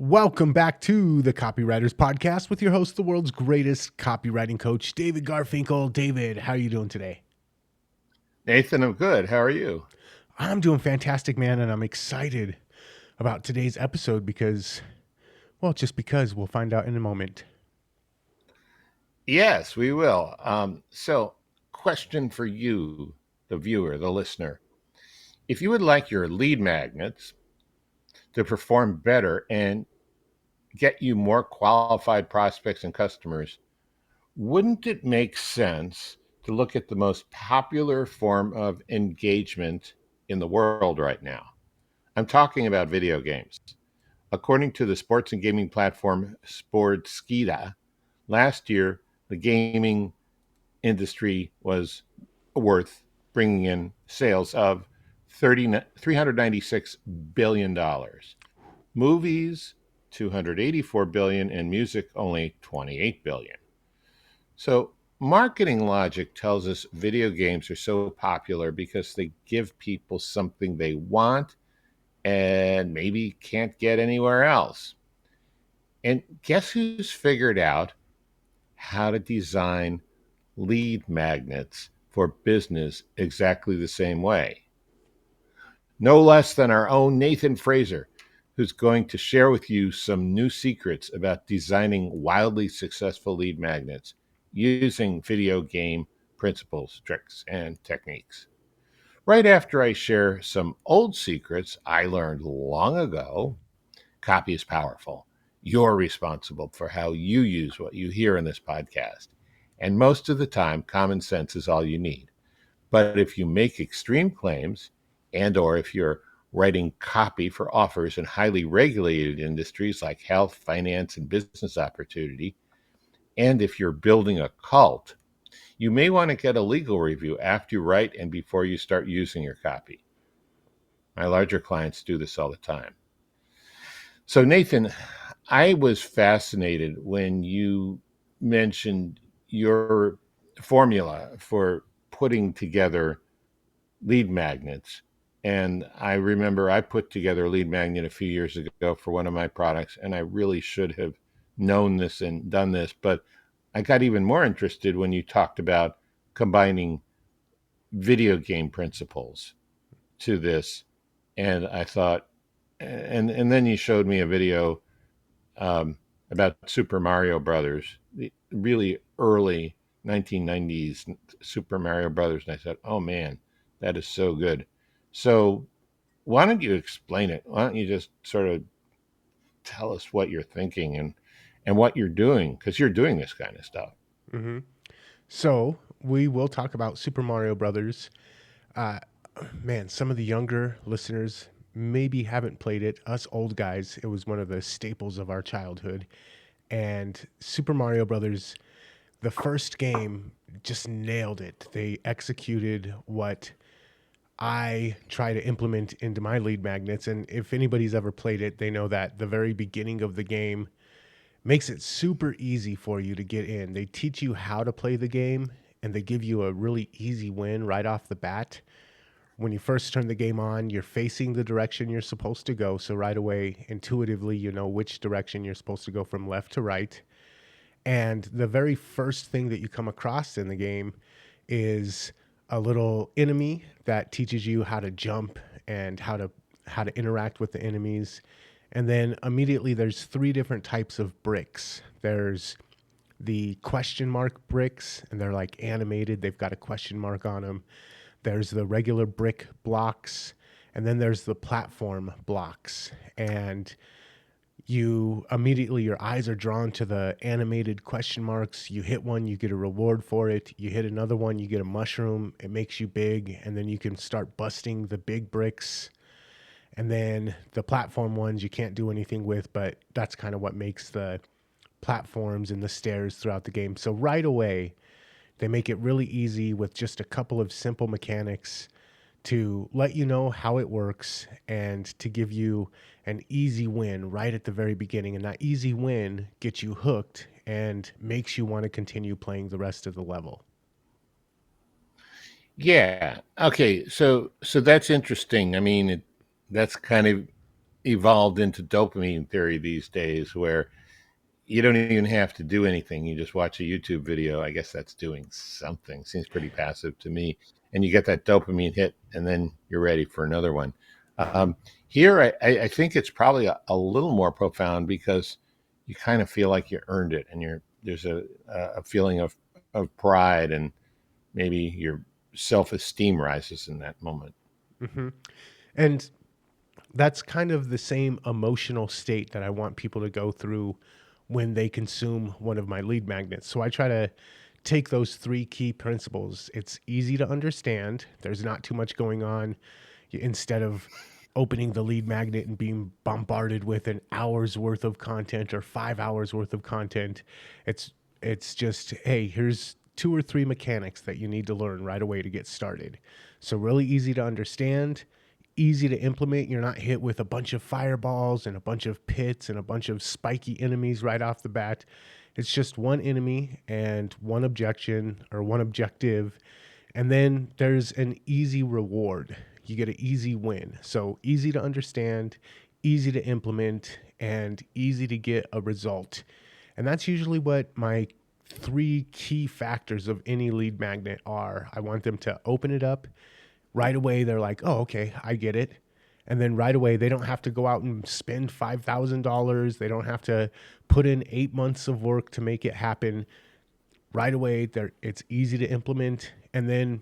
Welcome back to the Copywriters Podcast with your host, the world's greatest copywriting coach, David Garfinkel. David, how are you doing today? Nathan, I'm good. How are you? I'm doing fantastic, man, and I'm excited about today's episode because, well, just because we'll find out in a moment. Yes, we will. Question for you, the viewer, the listener. If you would like your lead magnets to perform better and get you more qualified prospects and customers, wouldn't it make sense to look at the most popular form of engagement in the world right now? I'm talking about video games. According to the sports and gaming platform Sportskeeda, last year the gaming industry was worth bringing in sales of $396 billion. Movies, $284 billion, and music, only $28 billion. So, marketing logic tells us video games are so popular because they give people something they want and maybe can't get anywhere else. And guess who's figured out how to design lead magnets for business exactly the same way? No less than our own Nathan Fraser, who's going to share with you some new secrets about designing wildly successful lead magnets using video game principles, tricks, and techniques. Right after I share some old secrets I learned long ago. Copy is powerful. You're responsible for how you use what you hear in this podcast. And most of the time, common sense is all you need. But if you make extreme claims and or if you're writing copy for offers in highly regulated industries like health, finance, and business opportunity, and if you're building a cult, you may want to get a legal review after you write and before you start using your copy. My larger clients do this all the time. So, Nathan, I was fascinated when you mentioned your formula for putting together lead magnets. And I remember I put together a lead magnet a few years ago for one of my products, and I really should have known this and done this. But I got even more interested when you talked about combining video game principles to this. And I thought, and then you showed me a video um, about Super Mario Brothers, the really early 1990s Super Mario Brothers, and I said, "Oh man, that is so good." So, why don't you explain it? Why don't you just sort of tell us what you're thinking and what you're doing, because you're doing this kind of stuff. Mm-hmm. So, we will talk about Super Mario Brothers. Uh, Man, some of the younger listeners maybe haven't played it. Us old guys, it was one of the staples of our childhood. And Super Mario Brothers, the first game, just nailed it. They executed what I try to implement into my lead magnets. And if anybody's ever played it, they know that the very beginning of the game makes it super easy for you to get in. They teach you how to play the game and they give you a really easy win right off the bat. When you first turn the game on, you're facing the direction you're supposed to go. So right away, intuitively, you know which direction you're supposed to go from left to right. And the very first thing that you come across in the game is a little enemy that teaches you how to jump and how to interact with the enemies. And then immediately there's three different types of bricks. There's the question mark bricks, and they're like animated. They've got a question mark on them. There's the regular brick blocks, and then there's the platform blocks. And you immediately, your eyes are drawn to the animated question marks. You hit one, you get a reward for it. You hit another one, you get a mushroom. It makes you big, and then you can start busting the big bricks. And then the platform ones you can't do anything with, but that's kind of what makes the platforms and the stairs throughout the game. So right away, they make it really easy with just a couple of simple mechanics to let you know how it works and to give you an easy win right at the very beginning. And that easy win gets you hooked and makes you want to continue playing the rest of the level. Yeah. Okay. So that's interesting. I mean, that's kind of evolved into dopamine theory these days, where you don't even have to do anything. You just watch a YouTube video. I guess that's doing something. Seems pretty passive to me. And you get that dopamine hit, and then you're ready for another one. Um, Here, I think it's probably a little more profound because you kind of feel like you earned it, and there's a feeling of pride, and maybe your self esteem rises in that moment. Hmm. And that's kind of the same emotional state that I want people to go through when they consume one of my lead magnets. So I try to take those three key principles. It's easy to understand, there's not too much going on. Instead of opening the lead magnet and being bombarded with an hour's worth of content or 5 hours worth of content, it's it's just, hey, here's two or three mechanics that you need to learn right away to get started. So really easy to understand, easy to implement. You're not hit with a bunch of fireballs and a bunch of pits and a bunch of spiky enemies right off the bat. It's just one enemy and one objection or one objective. And then there's an easy reward. You get an easy win. So easy to understand, easy to implement, and easy to get a result. And that's usually what my three key factors of any lead magnet are. I want them to open it up right away. They're like, oh, okay, I get it. And then right away, they don't have to go out and spend $5,000. They don't have to put in 8 months of work to make it happen. Right away, it's easy to implement. And then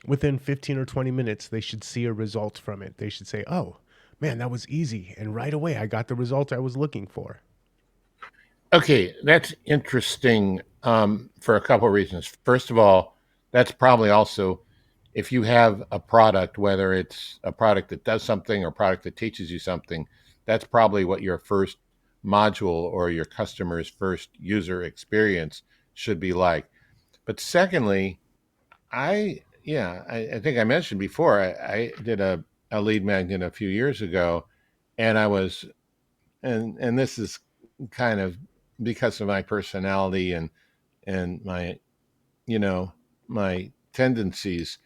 within 15 or 20 minutes, they should see a result from it. They should say, oh, man, that was easy. And right away, I got the result I was looking for. Okay, that's interesting for a couple of reasons. First of all, that's probably also if you have a product, whether it's a product that does something or a product that teaches you something, that's probably what your first module or your customer's first user experience should be like. But secondly, I think I mentioned before, I did a lead magnet a few years ago, and I was, and this is kind of because of my personality and my, you know, my tendencies.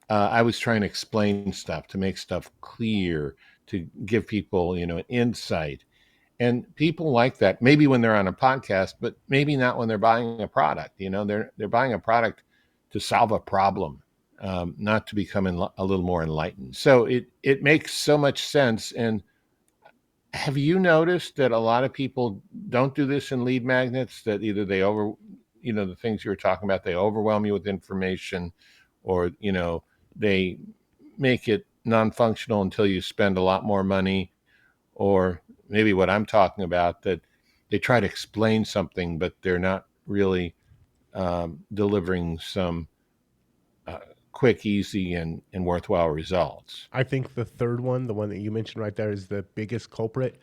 I was trying to explain stuff, to make stuff clear, to give people, an insight. And people like that, maybe when they're on a podcast, but maybe not when they're buying a product. They're buying a product to solve a problem, not to become a little more enlightened. So it makes so much sense. And have you noticed that a lot of people don't do this in lead magnets? That either the things you were talking about, they overwhelm you with information, or they make it non-functional until you spend a lot more money, or maybe what I'm talking about, that they try to explain something, but they're not really delivering some uh, quick, easy, and worthwhile results. I think the third one, the one that you mentioned right there, is the biggest culprit.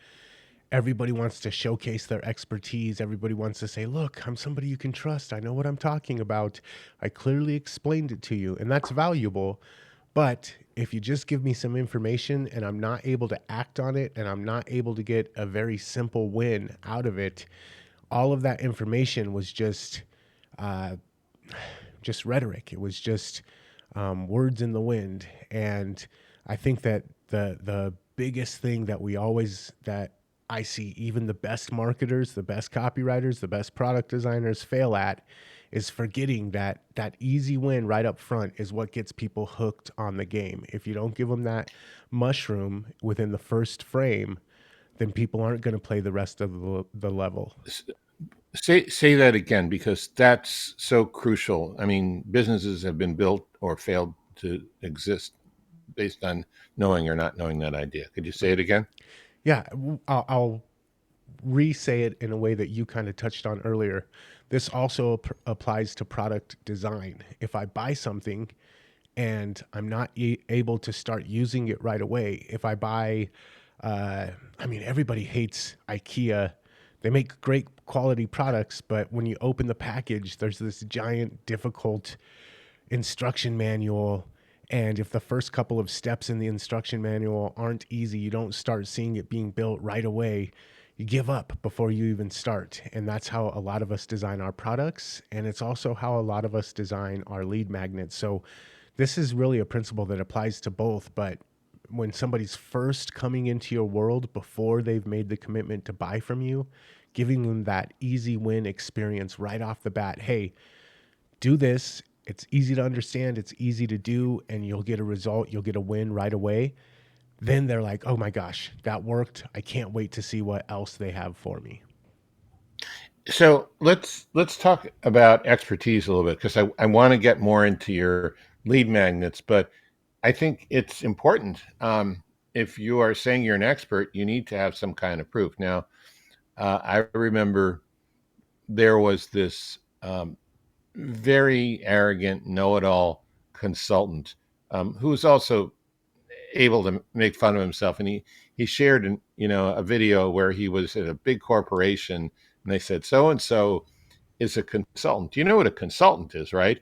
Everybody wants to showcase their expertise. Everybody wants to say, look, I'm somebody you can trust. I know what I'm talking about. I clearly explained it to you. And that's valuable. But if you just give me some information and I'm not able to act on it and I'm not able to get a very simple win out of it, all of that information was uh, just rhetoric. It was just words in the wind. And I think that the biggest thing that I see even the best marketers, the best copywriters, the best product designers fail at is forgetting that easy win right up front is what gets people hooked on the game. If you don't give them that mushroom within the first frame, then people aren't going to play the rest of the level. Say that again, because that's so crucial. I mean, businesses have been built or failed to exist based on knowing or not knowing that idea. Could you say it again? Yeah, I'll re-say it in a way that you kind of touched on earlier. This also applies to product design. If I buy something and I'm not able to start using it right away, if I buy, I mean, everybody hates IKEA. They make great quality products, but when you open the package, there's this giant, difficult instruction manual. And if the first couple of steps in the instruction manual aren't easy, you don't start seeing it being built right away, you give up before you even start. And that's how a lot of us design our products. And it's also how a lot of us design our lead magnets. So this is really a principle that applies to both, but when somebody's first coming into your world before they've made the commitment to buy from you, giving them that easy win experience right off the bat. Hey, do this. It's easy to understand, it's easy to do, and you'll get a result, you'll get a win right away. Then they're like, oh my gosh, that worked. I can't wait to see what else they have for me. So let's talk about expertise a little bit because I want to get more into your lead magnets, but I think it's important. If you are saying you're an expert, you need to have some kind of proof. Now, I remember there was this very arrogant, know-it-all consultant who was also able to make fun of himself, and he shared a video where he was at a big corporation, and they said so and so is a consultant. You know what a consultant is, right?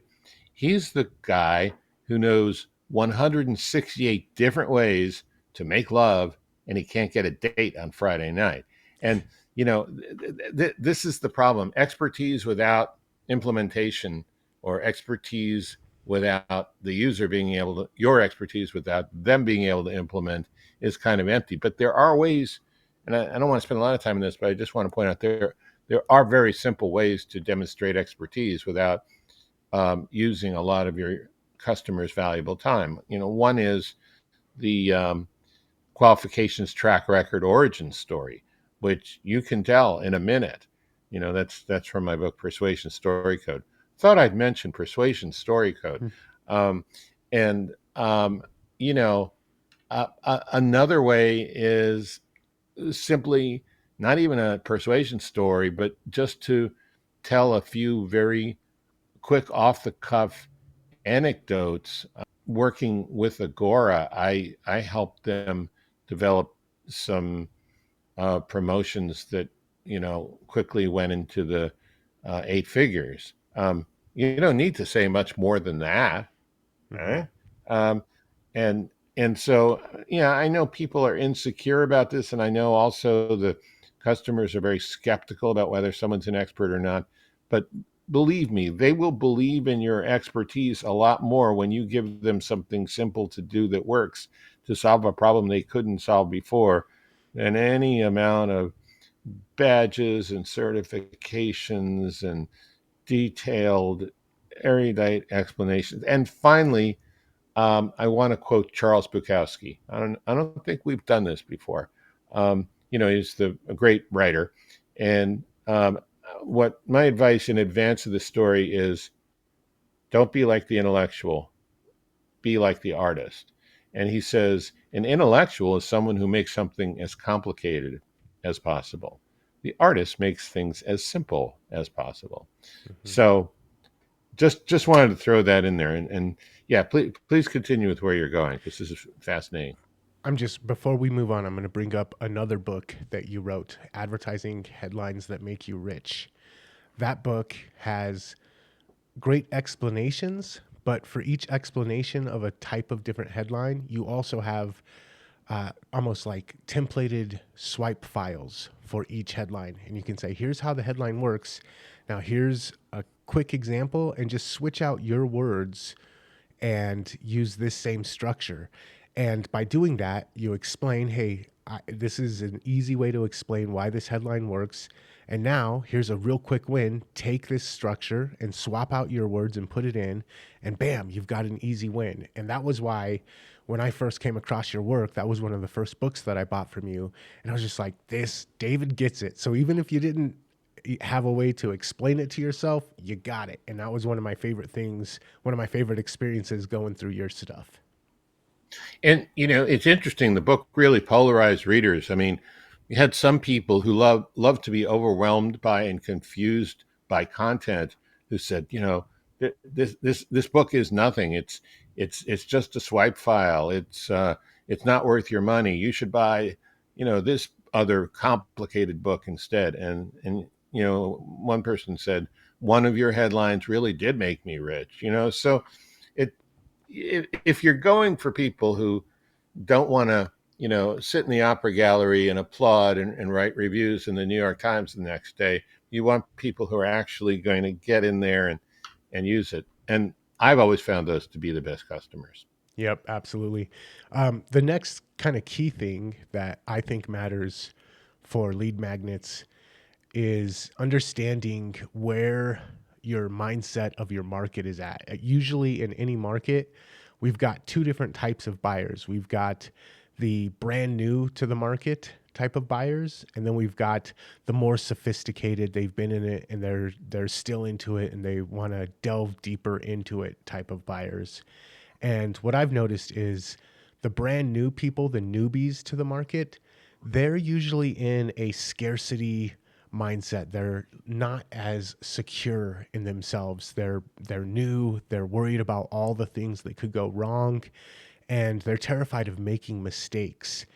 He's the guy who knows 168 different ways to make love, and he can't get a date on Friday night. And this is the problem: expertise without implementation, or expertise without the user being able to, your expertise without them being able to implement, is kind of empty. But there are ways, and I don't want to spend a lot of time on this, but I just want to point out there are very simple ways to demonstrate expertise without using a lot of your customers' valuable time. One is the qualifications track record origin story, which you can tell in a minute. That's from my book Persuasion Story Code. Thought I'd mention Persuasion Story Code. Hmm. Um, and you know, another way is simply not even a persuasion story, but just to tell a few very quick off the cuff anecdotes. Working with Agora, I helped them develop some promotions that quickly went into the eight figures. You don't need to say much more than that, Hmm. right? Um, and so yeah, I know people are insecure about this, and I know also the customers are very skeptical about whether someone's an expert or not. But believe me, they will believe in your expertise a lot more when you give them something simple to do that works to solve a problem they couldn't solve before, than any amount of badges and certifications and detailed erudite explanations. And finally, I want to quote Charles Bukowski. I don't think we've done this before. He's a great writer, and what my advice in advance of the story is: don't be like the intellectual, be like the artist. And he says an intellectual is someone who makes something as complicated as possible. The artist makes things as simple as possible. Hmm. So just wanted to throw that in there, and yeah, please continue with where you're going because this is fascinating. Before we move on, I'm going to bring up another book that you wrote, Advertising Headlines That Make You Rich. That book has great explanations, but for each explanation of a type of different headline, you also have almost like templated swipe files for each headline. And you can say, here's how the headline works. Now, here's a quick example, and just switch out your words and use this same structure. And by doing that, you explain, hey, this is an easy way to explain why this headline works. And now here's a real quick win. Take this structure and swap out your words and put it in, and bam, you've got an easy win. And that was why when I first came across your work, that was one of the first books that I bought from you. And I was just like, this, David gets it. So even if you didn't have a way to explain it to yourself, you got it. And that was one of my favorite things, one of my favorite experiences going through your stuff. And it's interesting. The book really polarized readers. I mean, you had some people who love to be overwhelmed by and confused by content, who said, this book is nothing. It's just a swipe file. It's not worth your money. You should buy, this other complicated book instead. And one person said, one of your headlines really did make me rich. So it if you're going for people who don't want to, sit in the opera gallery and applaud and write reviews in the New York Times the next day, you want people who are actually going to get in there and use it. And I've always found those to be the best customers. Yep, absolutely. The next kind of key thing that I think matters for lead magnets is understanding where your mindset of your market is at. Usually, in any market, we've got two different types of buyers. We've got the brand new to the market type of buyers, and then we've got the more sophisticated, they've been in it and they're still into it and they want to delve deeper into it type of buyers. And what I've noticed is the brand new people, the newbies to the market, they're usually in a scarcity mindset. They're not as secure in themselves. They're new, they're worried about all the things that could go wrong, and they're terrified of making mistakes.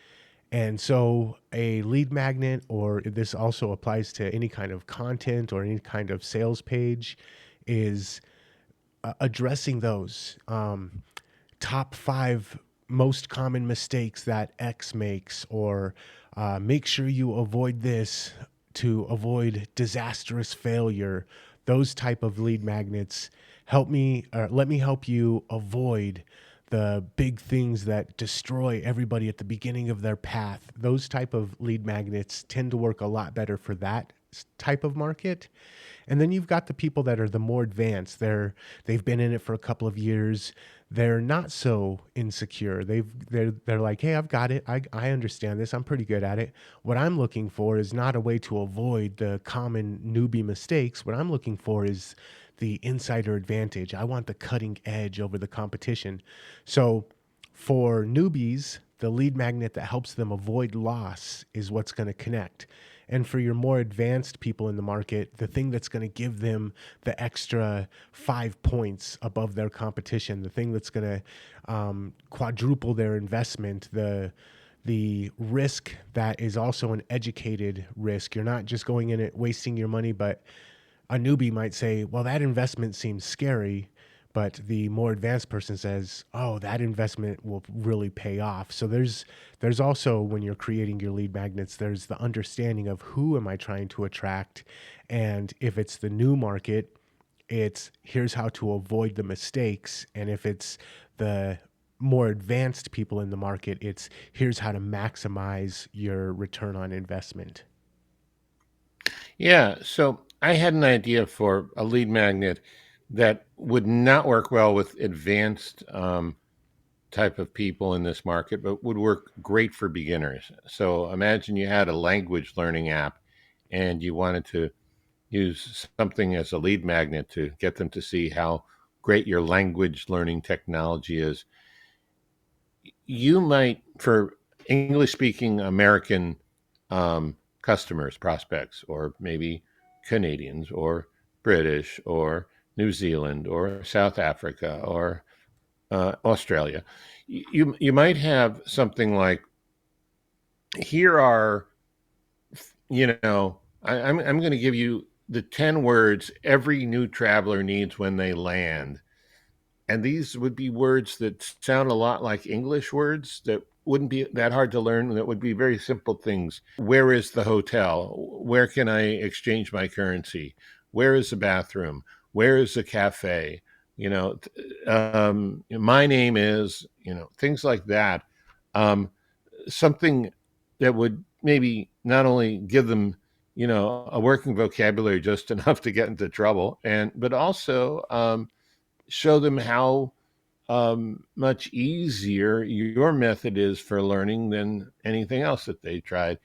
And so a lead magnet, or this also applies to any kind of content or any kind of sales page, is addressing those. Top five most common mistakes that X makes, or make sure you avoid this to avoid disastrous failure. Those type of lead magnets help me, or let me help you avoid the big things that destroy everybody at the beginning of their path. Those type of lead magnets tend to work a lot better for that type of market. And then you've got the people that are the more advanced. They've been in it for a couple of years. They're not so insecure. They're like, hey, I've got it. I understand this. I'm pretty good at it. What I'm looking for is not a way to avoid the common newbie mistakes. What I'm looking for is the insider advantage. I want the cutting edge over the competition. So for newbies, the lead magnet that helps them avoid loss is what's going to connect. And for your more advanced people in the market, the thing that's going to give them the extra 5 points above their competition, the thing that's going to quadruple their investment, the risk that is also an educated risk. You're not just going in it wasting your money, but a newbie might say, well, that investment seems scary. But the more advanced person says, oh, that investment will really pay off. So there's also, when you're creating your lead magnets, there's the understanding of who am I trying to attract. And if it's the new market, it's here's how to avoid the mistakes. And if it's the more advanced people in the market, it's here's how to maximize your return on investment. Yeah, so I had an idea for a lead magnet that would not work well with advanced type of people in this market, but would work great for beginners. So imagine you had a language learning app and you wanted to use something as a lead magnet to get them to see how great your language learning technology is. You might, for English speaking American customers, prospects, or maybe Canadians, or British, or New Zealand, or South Africa, or Australia, you might have something like, here are, I'm going to give you the 10 words every new traveler needs when they land. And these would be words that sound a lot like English words that wouldn't be that hard to learn. That would be very simple things. Where is the hotel? Where can I exchange my currency? Where is the bathroom? Where is the cafe? My name is, things like that. Um, Something that would maybe not only give them, a working vocabulary just enough to get into trouble, but also show them how much easier your method is for learning than anything else that they tried,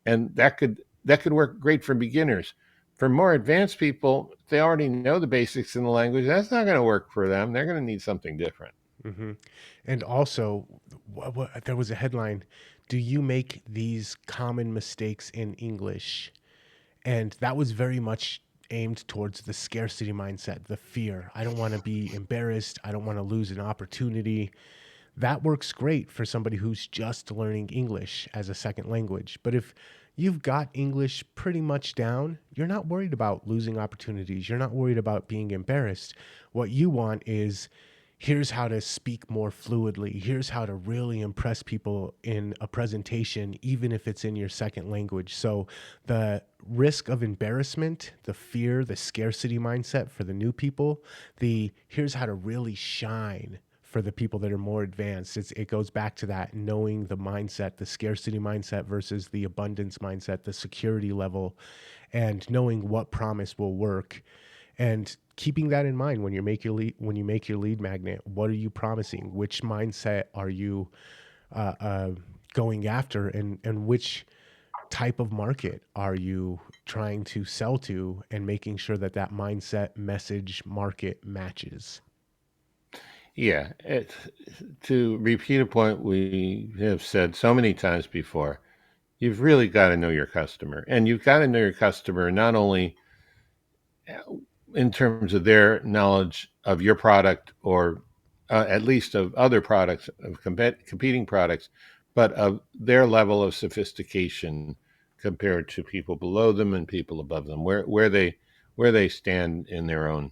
and that could work great for beginners. For more advanced people, they already know the basics in the language. That's not going to work for them. They're going to need something different. Hmm. And also, there was a headline: "Do you make these common mistakes in English?" And that was very much aimed towards the scarcity mindset, the fear. I don't want to be embarrassed. I don't want to lose an opportunity. That works great for somebody who's just learning English as a second language. But if you've got English pretty much down, you're not worried about losing opportunities. You're not worried about being embarrassed. What you want is here's how to speak more fluidly. Here's how to really impress people in a presentation, even if it's in your second language. So the risk of embarrassment, the fear, the scarcity mindset for the new people, the here's how to really shine for the people that are more advanced. It goes back to that knowing the mindset, the scarcity mindset versus the abundance mindset, the security level, and knowing what promise will work, and keeping that in mind when when you make your lead magnet. What are you promising? Which mindset are you uh, uh, going after, and which type of market are you trying to sell to, and making sure that that mindset, message, market matches. Yeah. To repeat a point we have said so many times before, you've really got to know your customer. And you've got to know your customer not only in terms of their knowledge of your product, or at least of other products, of competing products, but of their level of sophistication compared to people below them and people above them, where they stand in their own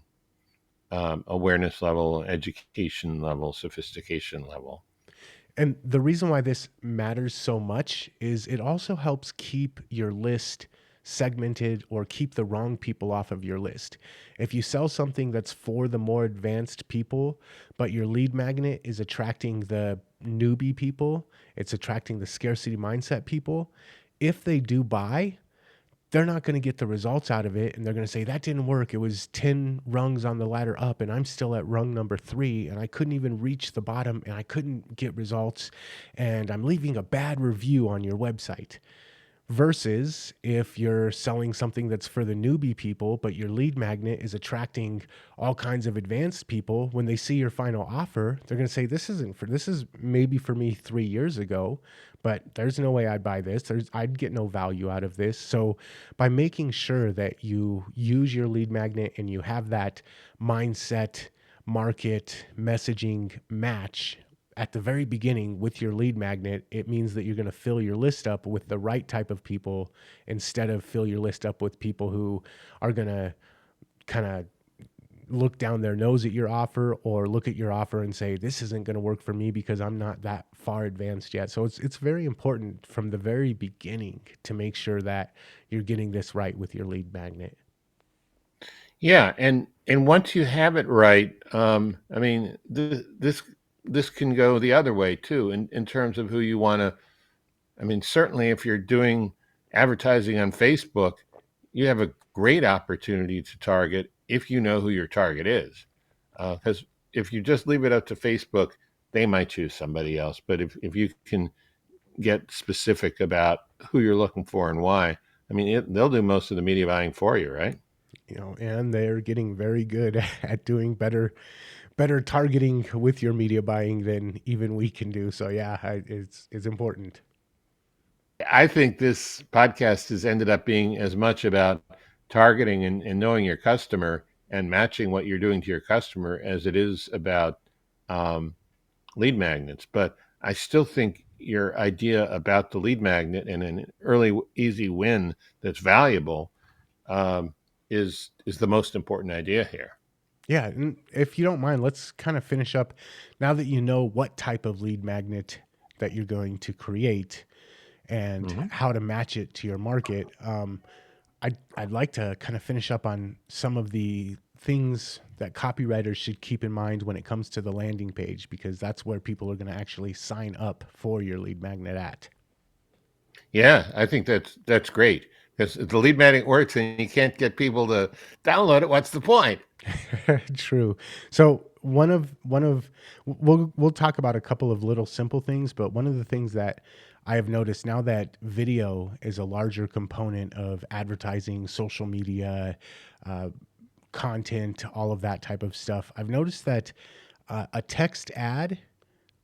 awareness level, education level, sophistication level. And the reason why this matters so much is it also helps keep your list segmented, or keep the wrong people off of your list. If you sell something that's for the more advanced people, but your lead magnet is attracting the newbie people, it's attracting the scarcity mindset people, if they do buy, they're not going to get the results out of it, and they're going to say that didn't work. It was 10 rungs on the ladder up and I'm still at rung number 3, and I couldn't even reach the bottom, and I couldn't get results, and I'm leaving a bad review on your website. Versus if you're selling something that's for the newbie people, but your lead magnet is attracting all kinds of advanced people, when they see your final offer, they're going to say, this is maybe for me 3 years ago, but there's no way I'd buy this. I'd get no value out of this. So by making sure that you use your lead magnet and you have that mindset, market, messaging match at the very beginning with your lead magnet, it means that you're going to fill your list up with the right type of people, instead of fill your list up with people who are going to kind of look down their nose at your offer, or look at your offer and say, this isn't going to work for me because I'm not that far advanced yet. So it's very important from the very beginning to make sure that you're getting this right with your lead magnet. Yeah, and once you have it right, I mean, this can go the other way too, in terms of who you want to. I mean, certainly if you're doing advertising on Facebook, you have a great opportunity to target if you know who your target is. Because if you just leave it up to Facebook, they might choose somebody else. But if you can get specific about who you're looking for and why, I mean, they'll do most of the media buying for you, right? And they're getting very good at doing better targeting with your media buying than even we can do. So yeah, it's important. I think this podcast has ended up being as much about targeting and knowing your customer and matching what you're doing to your customer as it is about um, lead magnets. But I still think your idea about the lead magnet and an early easy win that's valuable um, is the most important idea here. Yeah, and if you don't mind, let's kind of finish up now that you know what type of lead magnet that you're going to create and Hmm. how to match it to your market. I'd like to kind of finish up on some of the things that copywriters should keep in mind when it comes to the landing page, because that's where people are going to actually sign up for your lead magnet at. Yeah, I think that's great because if the lead magnet works and you can't get people to download it, what's the point? True. So we'll talk about a couple of little simple things, but one of the things that I have noticed now that video is a larger component of advertising, social media, uh, content, all of that type of stuff, I've noticed that a text ad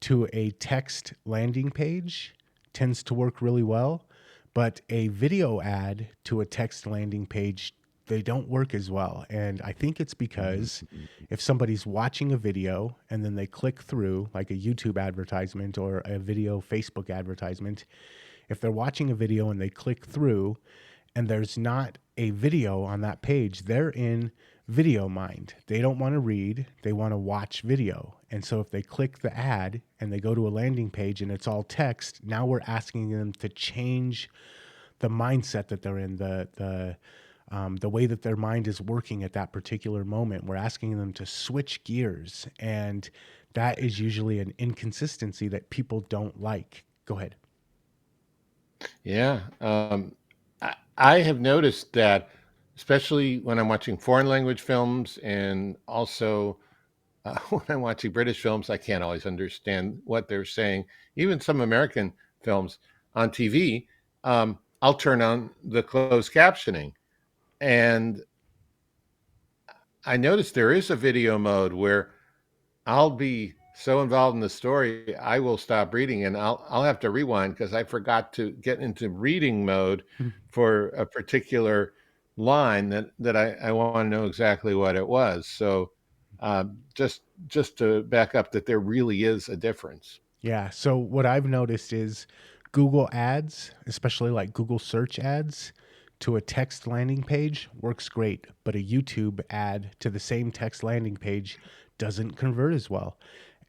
to a text landing page tends to work really well, but a video ad to a text landing page, they don't work as well. And I think it's because if somebody's watching a video and then they click through, like a YouTube advertisement or a video Facebook advertisement, if they're watching a video and they click through and there's not a video on that page, they're in video mind. They don't want to read, they want to watch video. And so if they click the ad and they go to a landing page and it's all text, now we're asking them to change the mindset that they're in, the the way that their mind is working at that particular moment. We're asking them to switch gears, and that is usually an inconsistency that people don't like. Go ahead. Yeah. I have noticed that, especially when I'm watching foreign language films and also when I'm watching British films, I can't always understand what they're saying. Even some American films on TV, I'll turn on the closed captioning. And I noticed there is a video mode where I'll be so involved in the story, I will stop reading and I'll have to rewind because I forgot to get into reading mode for a particular line that I want to know exactly what it was. So just to back up that there really is a difference. Yeah. So what I've noticed is Google ads, especially like Google search ads to a text landing page works great, but a YouTube ad to the same text landing page doesn't convert as well.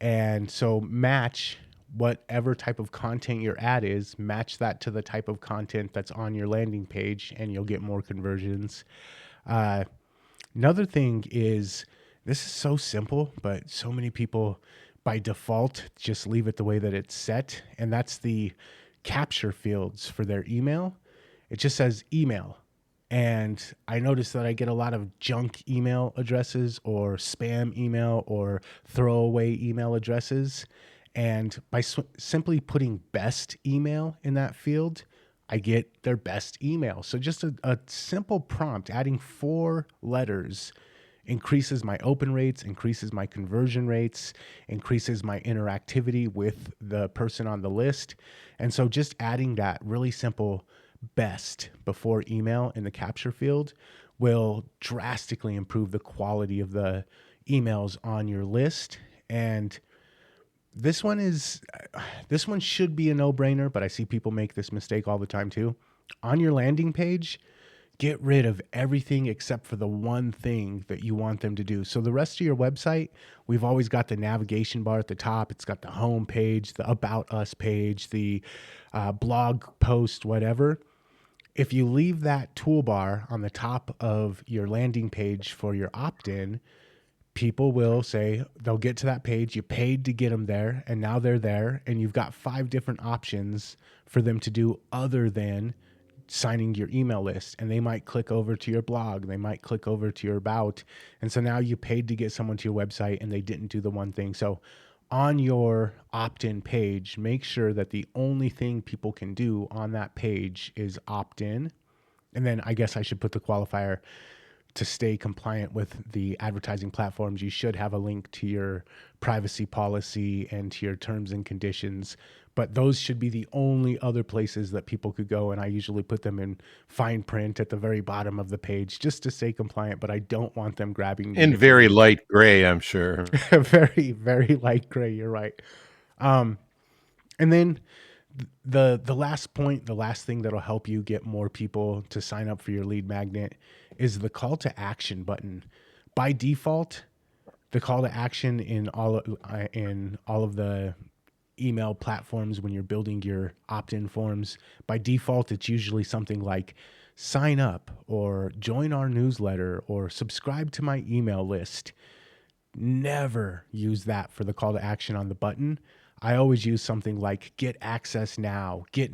And so match whatever type of content your ad is, match that to the type of content that's on your landing page, and you'll get more conversions. Uh, Another thing is this is so simple, but so many people by default just leave it the way that it's set. And that's the capture fields for their email. It just says email. And I notice that I get a lot of junk email addresses or spam email or throwaway email addresses. And by simply putting best email in that field, I get their best email. So just a simple prompt, adding 4 letters increases my open rates, increases my conversion rates, increases my interactivity with the person on the list. And so just adding that really simple best before email in the capture field will drastically improve the quality of the emails on your list. And this one is this one should be a no-brainer, but I see people make this mistake all the time too. On your landing page, get rid of everything except for the one thing that you want them to do. So the rest of your website, we've always got the navigation bar at the top. It's got the home page, the about us page, the blog post, whatever. If you leave that toolbar on the top of your landing page for your opt-in, people will say they'll get to that page. You paid to get them there, and now they're there, and you've got 5 different options for them to do other than signing your email list. And they might click over to your blog, they might click over to your about. And so now you paid to get someone to your website and they didn't do the one thing. So on your opt-in page, make sure that the only thing people can do on that page is opt in. And then I guess I should put the qualifier: to stay compliant with the advertising platforms, you should have a link to your privacy policy and to your terms and conditions. But those should be the only other places that people could go. And I usually put them in fine print at the very bottom of the page just to stay compliant. But I don't want them grabbing the In very information. light gray, I'm sure. Very, very light gray. You're right. Um, and then the last point, the last thing that'll help you get more people to sign up for your lead magnet is the call to action button. By default, the call to action in all of the email platforms when you're building your opt-in forms, by default it's usually something like sign up or join our newsletter or subscribe to my email list. Never use that for the call to action on the button. I always use something like get access now, get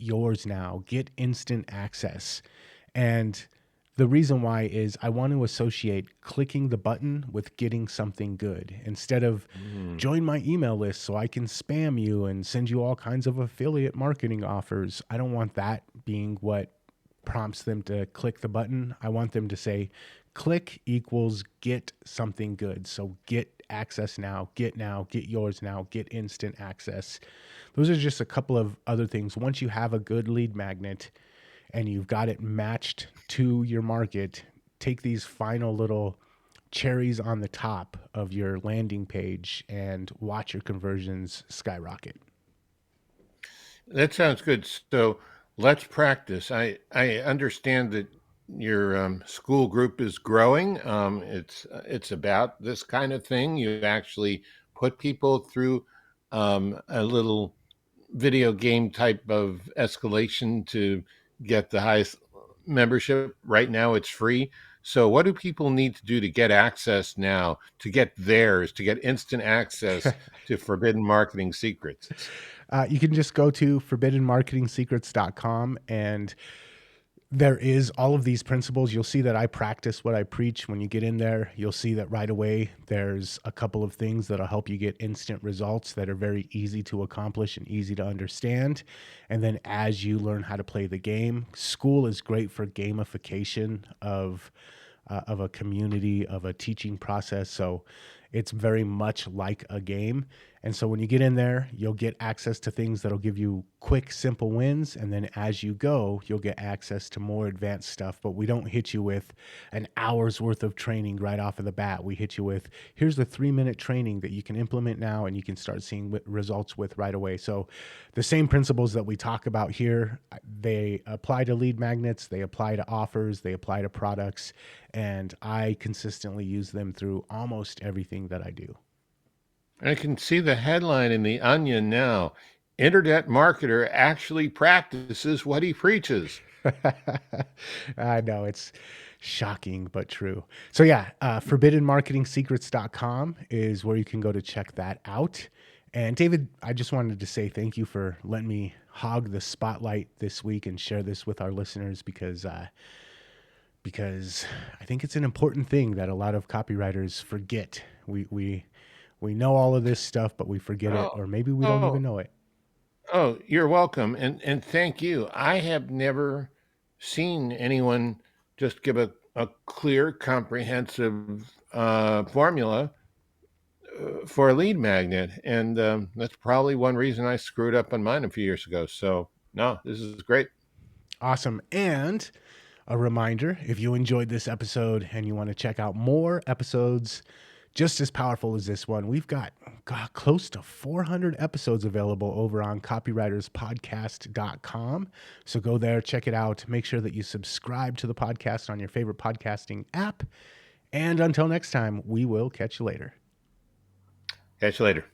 yours now, get instant access. And the reason why is I want to associate clicking the button with getting something good instead of Mm. join my email list so I can spam you and send you all kinds of affiliate marketing offers. I don't want that being what prompts them to click the button. I want them to say, click equals get something good. So get access now, get yours now, get instant access. Those are just a couple of other things. Once you have a good lead magnet and you've got it matched to your market, take these final little cherries on the top of your landing page and watch your conversions skyrocket. That sounds good. So let's practice. I understand that your school group is growing. It's about this kind of thing. You actually put people through a little video game type of escalation to get the highest membership. Right now, it's free. So, what do people need to do to get access now, to get theirs, to get instant access to Forbidden Marketing Secrets? You can just go to forbiddenmarketingsecrets.com, and there is all of these principles. You'll see that I practice what I preach. When you get in there, you'll see that right away there's a couple of things that'll help you get instant results that are very easy to accomplish and easy to understand. And then as you learn how to play the game, school is great for gamification of a community, of a teaching process. So it's very much like a game. And so when you get in there, you'll get access to things that'll give you quick, simple wins. And then as you go, you'll get access to more advanced stuff. But we don't hit you with an hour's worth of training right off of the bat. We hit you with, here's the 3-minute training that you can implement now and you can start seeing results with right away. So the same principles that we talk about here, they apply to lead magnets, they apply to offers, they apply to products. And I consistently use them through almost everything that I do. I can see the headline in the Onion now. Internet marketer actually practices what he preaches. I know, it's shocking, but true. So yeah, forbiddenmarketingsecrets.com is where you can go to check that out. And David, I just wanted to say thank you for letting me hog the spotlight this week and share this with our listeners because I think it's an important thing that a lot of copywriters forget. We know all of this stuff, but we forget it, Oh, or maybe we don't oh, even know it. oh, you're welcome. And thank you. I have never seen anyone just give a clear, comprehensive formula for a lead magnet. And that's probably one reason I screwed up on mine a few years ago. So, no, this is great. Awesome. And a reminder, if you enjoyed this episode and you want to check out more episodes just as powerful as this one, we've got close to 400 episodes available over on copywriterspodcast.com. So go there, check it out. Make sure that you subscribe to the podcast on your favorite podcasting app. And until next time, we will catch you later. Catch you later.